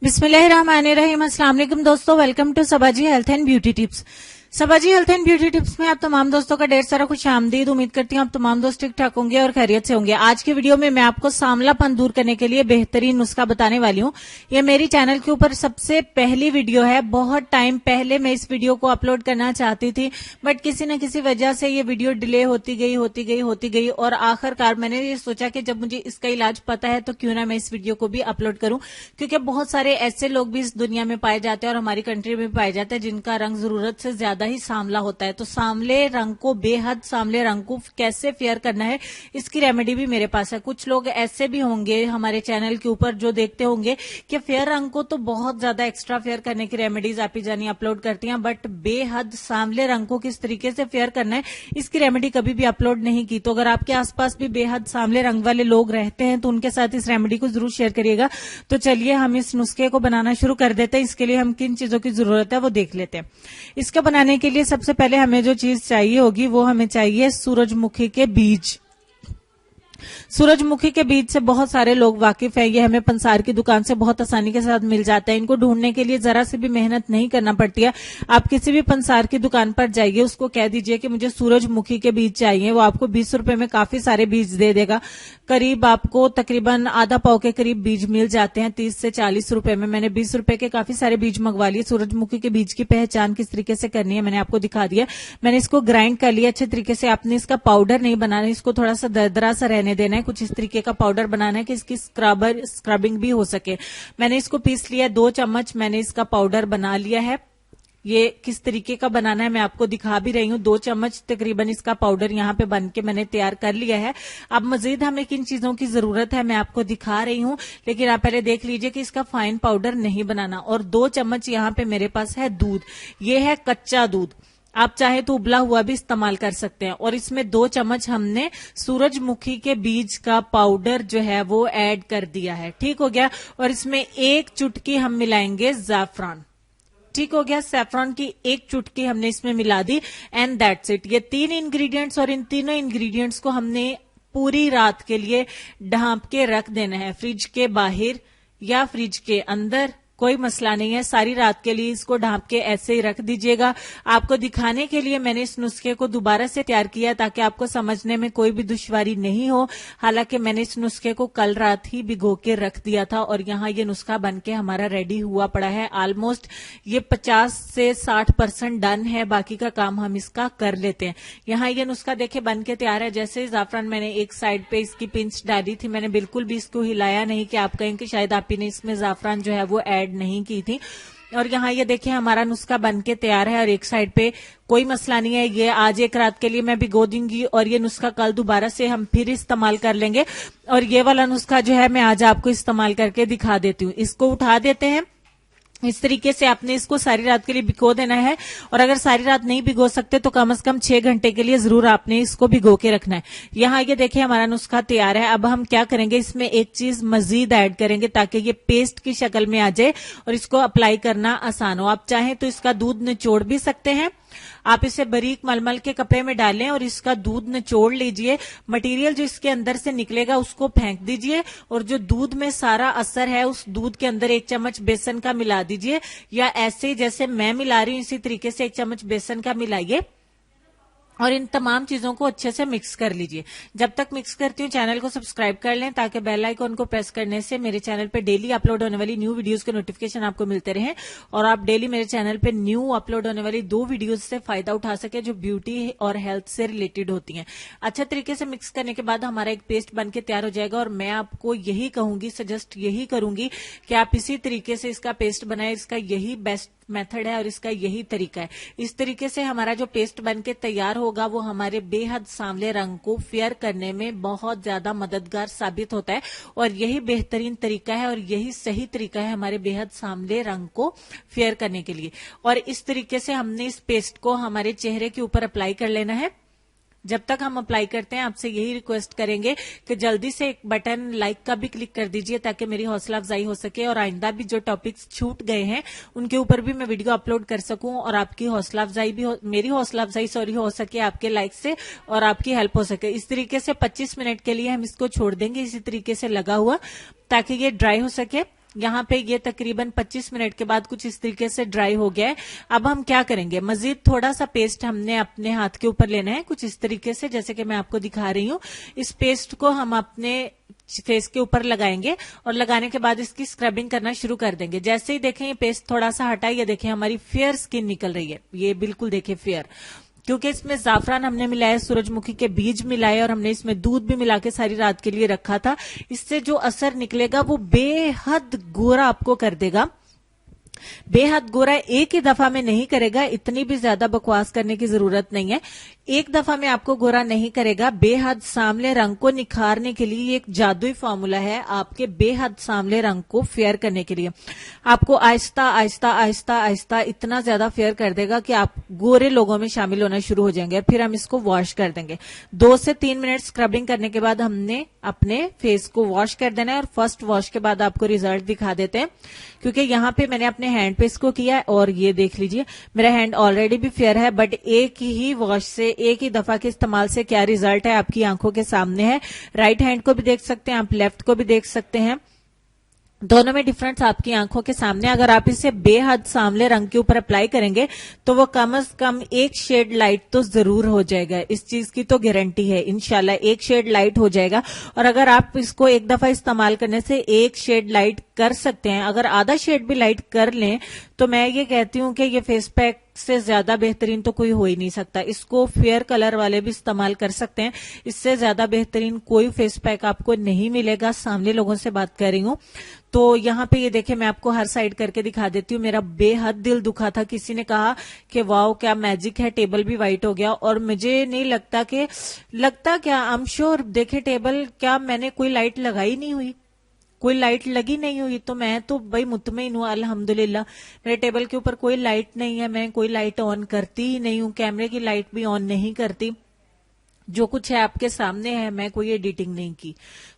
बिस्मिल्लाहिर्रहमानिर्रहीम। अस्सलाम वालेकुम दोस्तों, welcome to Sabaji health and beauty tips. Sabaji health and beauty tips में आप तमाम दोस्तों का ढेर सारा खुश आमदीद। उम्मीद करती हूँ आप तमाम दोस्त ठीक ठाक होंगे और खैरियत से होंगे। आज की वीडियो में मैं आपको सांवलापन दूर करने के लिए बेहतरीन नुस्खा बताने वाली हूँ। ये मेरी चैनल के ऊपर सबसे पहली वीडियो है। बहुत टाइम पहले मैं इस वीडियो को अपलोड करना चाहती थी, बट किसी न किसी वजह से ये वीडियो डिले होती गई और आखिरकार मैंने ये सोचा कि जब मुझे इसका इलाज पता है तो क्यों ना मैं इस वीडियो को भी अपलोड करूं, क्योंकि बहुत सारे ऐसे लोग भी इस दुनिया में पाए जाते हैं और हमारी कंट्री में पाए जाते हैं जिनका रंग जरूरत से ज्यादा ही सांवला होता है। तो सांवले रंग को, बेहद सांवले रंग को कैसे फेयर करना है, इसकी रेमेडी भी मेरे पास है। कुछ लोग ऐसे भी होंगे हमारे चैनल के ऊपर जो देखते होंगे कि फेयर रंग को तो बहुत ज्यादा एक्स्ट्रा फेयर करने की रेमेडीज आप ही जानी अपलोड करती हैं, बट बेहद सांवले रंग को किस तरीके से फेयर करना है इसकी रेमेडी कभी भी अपलोड नहीं की। तो अगर आपके आसपास भी बेहद सांवले रंग वाले लोग रहते हैं तो उनके साथ इस रेमेडी को जरूर शेयर करिएगा। तो चलिए हम इस नुस्खे को बनाना शुरू कर देते हैं। इसके लिए हम किन चीजों की जरूरत है वो देख लेते हैं। इसका बनाने के लिए सबसे पहले हमें जो चीज चाहिए होगी वो हमें चाहिए सूरजमुखी के बीज। सूरजमुखी के बीज से बहुत सारे लोग वाकिफ है। ये हमें पंसार की दुकान से बहुत आसानी के साथ मिल जाता है। इनको ढूंढने के लिए जरा से भी मेहनत नहीं करना पड़ती है। आप किसी भी पंसार की दुकान पर जाइए, उसको कह दीजिए कि मुझे सूरजमुखी के बीज चाहिए, वो आपको 20 रुपए में काफी सारे बीज दे देगा। करीब आपको तकरीबन आधा पाव के करीब बीज मिल जाते हैं 30 से 40 रुपए में। मैंने 20 रुपए के काफी सारे बीज मंगवा लिए। सूरजमुखी के बीज की पहचान किस तरीके से करनी है मैंने आपको दिखा दिया। मैंने इसको ग्राइंड कर लिया अच्छे तरीके से। आपने इसका पाउडर नहीं बनाना, इसको थोड़ा सा दरदरा सा रहने देना है। कुछ इस तरीके का पाउडर बनाना है कि इसकी स्क्रबिंग भी हो सके। मैंने इसको पीस लिया, 2 चम्मच मैंने इसका पाउडर बना लिया है। ये किस तरीके का बनाना है मैं आपको दिखा भी रही हूँ। 2 चम्मच तकरीबन इसका पाउडर यहाँ पे बन के मैंने तैयार कर लिया है। अब मजीद हमें किन चीजों की जरूरत है मैं आपको दिखा रही हूँ, लेकिन आप पहले देख लीजिए कि इसका फाइन पाउडर नहीं बनाना। और 2 चम्मच यहाँ पे मेरे पास है दूध। ये है कच्चा दूध, आप चाहे तो उबला हुआ भी इस्तेमाल कर सकते हैं। और इसमें 2 चम्मच हमने सूरजमुखी के बीज का पाउडर जो है वो ऐड कर दिया है। ठीक हो गया। और इसमें 1 चुटकी हम मिलाएंगे जाफरान। ठीक हो गया। सैफरॉन की 1 चुटकी हमने इसमें मिला दी एंड दैट्स इट। ये 3 इंग्रेडिएंट्स और इन तीनों इंग्रेडिएंट्स को हमने पूरी रात के लिए ढांप के रख देना है, फ्रिज के बाहर या फ्रिज के अंदर, कोई मसला नहीं है। सारी रात के लिए इसको ढांप के ऐसे ही रख दीजिएगा। आपको दिखाने के लिए मैंने इस नुस्खे को दोबारा से तैयार किया ताकि आपको समझने में कोई भी दुश्वारी नहीं हो। हालांकि मैंने इस नुस्खे को कल रात ही भिगो के रख दिया था और यहाँ ये नुस्खा बनके हमारा रेडी हुआ पड़ा है। ऑलमोस्ट ये 50 से 60% डन है, बाकी का काम हम इसका कर लेते हैं। यहाँ ये नुस्खा देखे बन के तैयार है। जैसे जाफरान मैंने एक साइड पे इसकी पिंच डाली थी, मैंने बिल्कुल भी इसको हिलाया नहीं कि आप कहें कि शायद आप ही ने इसमें जाफरान जो है वो ऐड नहीं की थी। और यहाँ ये देखिए हमारा नुस्खा बनके तैयार है। और एक साइड पे कोई मसला नहीं है, ये आज एक रात के लिए मैं भिगो दूंगी और ये नुस्खा कल दोबारा से हम फिर इस्तेमाल कर लेंगे। और ये वाला नुस्खा जो है मैं आज आपको इस्तेमाल करके दिखा देती हूँ। इसको उठा देते हैं। इस तरीके से आपने इसको सारी रात के लिए भिगो देना है। और अगर सारी रात नहीं भिगो सकते तो कम से कम 6 घंटे के लिए जरूर आपने इसको भिगो के रखना है। यहाँ ये देखिए हमारा नुस्खा तैयार है। अब हम क्या करेंगे, इसमें एक चीज मजीद ऐड करेंगे ताकि ये पेस्ट की शक्ल में आ जाए और इसको अप्लाई करना आसान हो। आप चाहें तो इसका दूध निचोड़ भी सकते हैं। आप इसे बारीक मलमल के कपड़े में डालें और इसका दूध निचोड़ लीजिए। मटेरियल जो इसके अंदर से निकलेगा उसको फेंक दीजिए और जो दूध में सारा असर है उस दूध के अंदर 1 चम्मच बेसन का मिला दीजिए, या ऐसे जैसे मैं मिला रही हूं इसी तरीके से 1 चम्मच बेसन का मिलाइए और इन तमाम चीजों को अच्छे से मिक्स कर लीजिए। जब तक मिक्स करती हूँ चैनल को सब्सक्राइब कर लें ताकि बेल आइकन को प्रेस करने से मेरे चैनल पे डेली अपलोड होने वाली न्यू वीडियोस के नोटिफिकेशन आपको मिलते रहें और आप डेली मेरे चैनल पे न्यू अपलोड होने वाली 2 वीडियोस से फायदा उठा सके जो ब्यूटी और हेल्थ से रिलेटेड होती हैं। अच्छे तरीके से मिक्स करने के बाद हमारा एक पेस्ट बनके तैयार हो जाएगा। और मैं आपको यही कहूंगी, सजेस्ट यही करूंगी कि आप इसी तरीके से इसका पेस्ट बनाए। इसका यही बेस्ट मेथड है और इसका यही तरीका है। इस तरीके से हमारा जो पेस्ट बनके तैयार होगा वो हमारे बेहद सांवले रंग को फेयर करने में बहुत ज्यादा मददगार साबित होता है और यही बेहतरीन तरीका है और यही सही तरीका है हमारे बेहद सांवले रंग को फेयर करने के लिए। और इस तरीके से हमने इस पेस्ट को हमारे चेहरे के ऊपर अप्लाई कर लेना है। जब तक हम अप्लाई करते हैं आपसे यही रिक्वेस्ट करेंगे कि जल्दी से एक बटन लाइक का भी क्लिक कर दीजिए ताकि मेरी हौसला अफजाई हो सके और आइंदा भी जो टॉपिक्स छूट गए हैं उनके ऊपर भी मैं वीडियो अपलोड कर सकूं और आपकी हौसला अफजाई भी मेरी हौसला अफजाई हो सके आपके लाइक से और आपकी हेल्प हो सके। इस तरीके से 25 मिनट के लिए हम इसको छोड़ देंगे इसी तरीके से लगा हुआ ताकि ये ड्राई हो सके। यहाँ पे ये तकरीबन 25 मिनट के बाद कुछ इस तरीके से ड्राई हो गया है। अब हम क्या करेंगे, मजीद थोड़ा सा पेस्ट हमने अपने हाथ के ऊपर लेना है, कुछ इस तरीके से जैसे कि मैं आपको दिखा रही हूँ। इस पेस्ट को हम अपने फेस के ऊपर लगाएंगे और लगाने के बाद इसकी स्क्रबिंग करना शुरू कर देंगे। जैसे ही देखें ये पेस्ट थोड़ा सा हटा, ये देखें हमारी फेयर स्किन निकल रही है, ये बिल्कुल देखें फेयर, क्योंकि इसमें जाफरान हमने मिलाया, सूरजमुखी के बीज मिलाए और हमने इसमें दूध भी मिला के सारी रात के लिए रखा था। इससे जो असर निकलेगा वो बेहद गोरा आपको कर देगा। बेहद गोरा एक ही दफा में नहीं करेगा, इतनी भी ज्यादा बकवास करने की जरूरत नहीं है। एक दफा में आपको गोरा नहीं करेगा। बेहद सांवले रंग को निखारने के लिए एक जादुई फॉर्मूला है आपके बेहद सांवले रंग को फेयर करने के लिए। आपको आहिस्ता आहिस्ता आहिस्ता आहिस्ता इतना ज्यादा फेयर कर देगा कि आप गोरे लोगों में शामिल होना शुरू हो जाएंगे। फिर हम इसको वॉश कर देंगे। 2 से 3 मिनट स्क्रबिंग करने के बाद हमने अपने फेस को वॉश कर देना है और फर्स्ट वॉश के बाद आपको रिजल्ट दिखा देते हैं, क्योंकि यहाँ पे मैंने अपने हैंड पे इसको किया है और ये देख लीजिए मेरा हैंड ऑलरेडी भी फेयर है, बट एक ही वॉश से, एक ही दफा के इस्तेमाल से क्या रिजल्ट है आपकी आंखों के सामने है। राइट हैंड को भी देख सकते हैं आप, लेफ्ट को भी देख सकते हैं, दोनों में डिफरेंस आपकी आंखों के सामने। अगर आप इसे बेहद सांवले रंग के ऊपर अप्लाई करेंगे तो वो कम से कम 1 शेड लाइट तो जरूर हो जाएगा, इस चीज की तो गारंटी है। इंशाल्लाह 1 शेड लाइट हो जाएगा। और अगर आप इसको एक दफा इस्तेमाल करने से 1 शेड लाइट कर सकते हैं, अगर आधा शेड भी लाइट कर लें तो मैं ये कहती हूं कि ये फेस पैक से ज्यादा बेहतरीन तो कोई हो ही नहीं सकता। इसको फेयर कलर वाले भी इस्तेमाल कर सकते हैं, इससे ज्यादा बेहतरीन कोई फेस पैक आपको नहीं मिलेगा। सामने लोगों से बात कर रही हूं। तो यहाँ पे ये देखे, मैं आपको हर साइड करके दिखा देती हूँ। मेरा बेहद दिल दुखा था, किसी ने कहा कि वाओ क्या मैजिक है, टेबल भी व्हाइट हो गया। और मुझे नहीं लगता कि क्या आई एम श्योर, देखे टेबल, क्या मैंने कोई लाइट लगाई नहीं हुई, कोई लाइट लगी नहीं हुई, तो मैं तो भाई मुतमईन हूँ अल्हम्दुलिल्लाह। मेरे टेबल के ऊपर कोई लाइट नहीं है, मैं कोई लाइट ऑन करती ही नहीं हूँ, कैमरे की लाइट भी ऑन नहीं करती। जो कुछ है आपके सामने है, मैं कोई एडिटिंग नहीं की।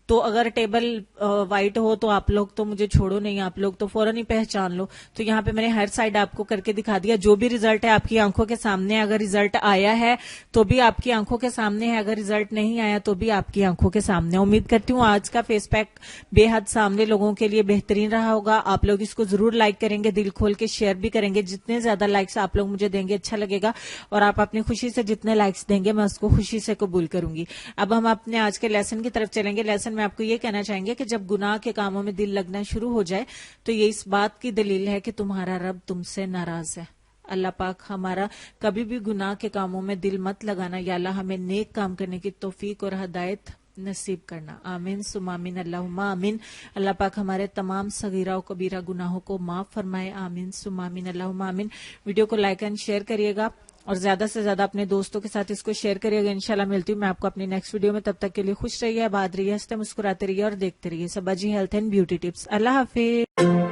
तो अगर टेबल व्हाइट हो तो आप लोग तो मुझे छोड़ो नहीं, आप लोग तो फौरन ही पहचान लो। तो यहाँ पे मैंने हर साइड आपको करके दिखा दिया। जो भी रिजल्ट है आपकी आंखों के सामने, अगर रिजल्ट आया है तो भी आपकी आंखों के सामने है, अगर रिजल्ट नहीं आया तो भी आपकी आंखों के सामने। उम्मीद करती हूँ आज का फेस पैक बेहद सामने लोगों के लिए बेहतरीन रहा होगा। आप लोग इसको जरूर लाइक करेंगे, दिल खोल के शेयर भी करेंगे। जितने ज्यादा लाइक्स आप लोग मुझे देंगे अच्छा लगेगा, और आप अपनी खुशी से जितने लाइक्स देंगे मैं उसको खुशी से कबूल करूंगी। अब हम अपने आज के लेसन की तरफ चलेंगे। लेसन में आपको ये कहना चाहेंगे कि जब गुनाह के कामों में दिल लगना शुरू हो जाए तो ये इस बात की दलील है कि तुम्हारा रब तुमसे नाराज है। अल्लाह पाक हमारा कभी भी गुनाह के कामों में दिल मत लगाना। या अल्लाह हमें नेक काम करने की तौफीक और हदायत नसीब करना। आमीन सुमामीन अल्लाहुम्मा आमीन। अल्लाह पाक हमारे तमाम सगीरा और कबीरा गुनाहों को माफ फरमाए। आमीन सुमामीन अल्लाहुम्मा आमीन। वीडियो को लाइक एंड शेयर करिएगा और ज्यादा से ज्यादा अपने दोस्तों के साथ इसको शेयर करिएगा। इंशाल्लाह मिलती हूँ मैं आपको अपनी नेक्स्ट वीडियो में। तब तक के लिए खुश रहिए, आबाद रहिए, हंसते मुस्कुराते रहिए और देखते रहिए Sabaji health and beauty tips. अल्लाह हाफिज।